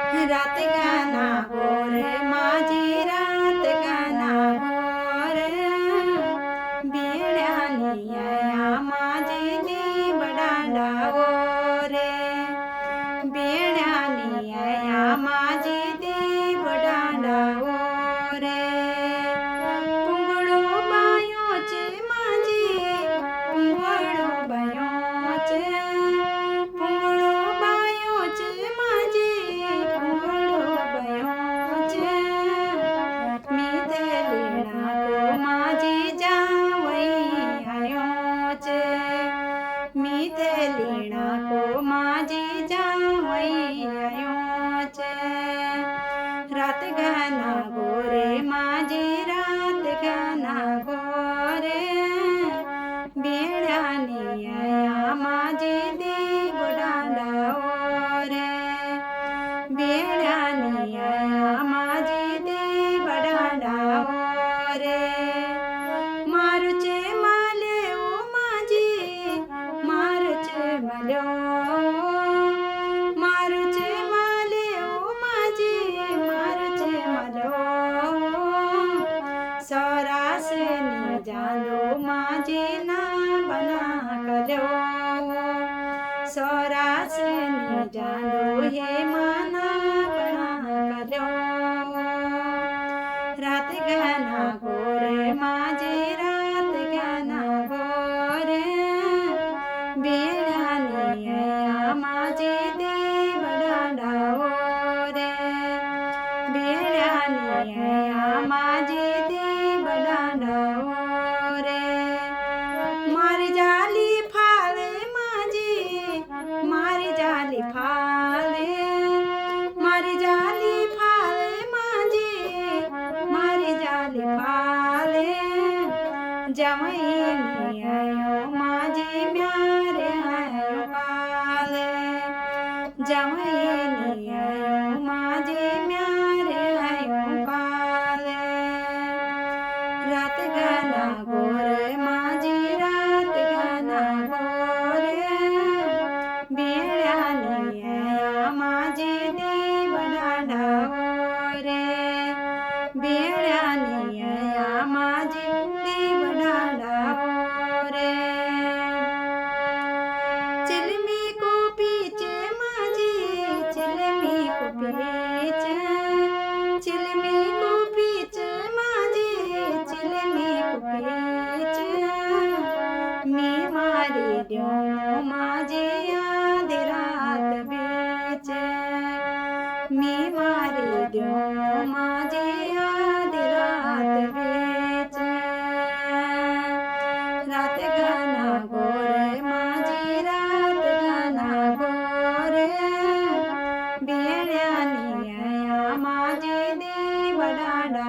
रात गाना गोरे माझी रात गाना गोरे बियाण्यानी या माझी दिवडांडा रे बियाण्यानी या माझी दिवडांडा रे पुंगळो बायोचे माझी पुंगळो बायोचे पुंगळो बायोचे माझी पुंगळो बायोचे मी ते लीणा को माझी जावई आयोचे मी ते लीणा को माझी जावई आयोचे रात गाना गोरे माझी रात गाना गोरे बियाण्यानी या माझी दिवडांडा रे बियाण्यानी या माझी दिवडांडा रे मारुचे माले ओ माझी मारुचे माल्यो मारुचे माले ओ माझी मारुचे माल्यो सरासनी जालो माझी ना बना कर्यो सरासनी जालो हे माना बना कर्यो रात गाना गोरे माझी रात गाना गोरे बियाण्यानी या माझी दिवडांडा रे बियाण्यानी या माझी दिवडांडा रे मारी जाली फाले माझी मारी जाली फाले मारी जाली फाले माझी मारी जाली फाले जवईनी आयो माझी म्यारे आयो काले जवईनी आयो माझी म्यारे आयो काले रात गाना गोरे माझी रात गाना गोरे बियाण्यानी या माझी दिवडांडा रे बियाण्यानी या माझी दिवडांडा रे चिलमी को पीछे माझी चिलमी को पीछे चिलमी को पीछे माझी चिलमी को पीछे मी मारी द्यो माझी आधी रात बीच मी मारी द्यो माझी आधी रात बीच रात गाना गोरे माझी रात गाना गोरे बियाण्यानी या माझी दिवडांडा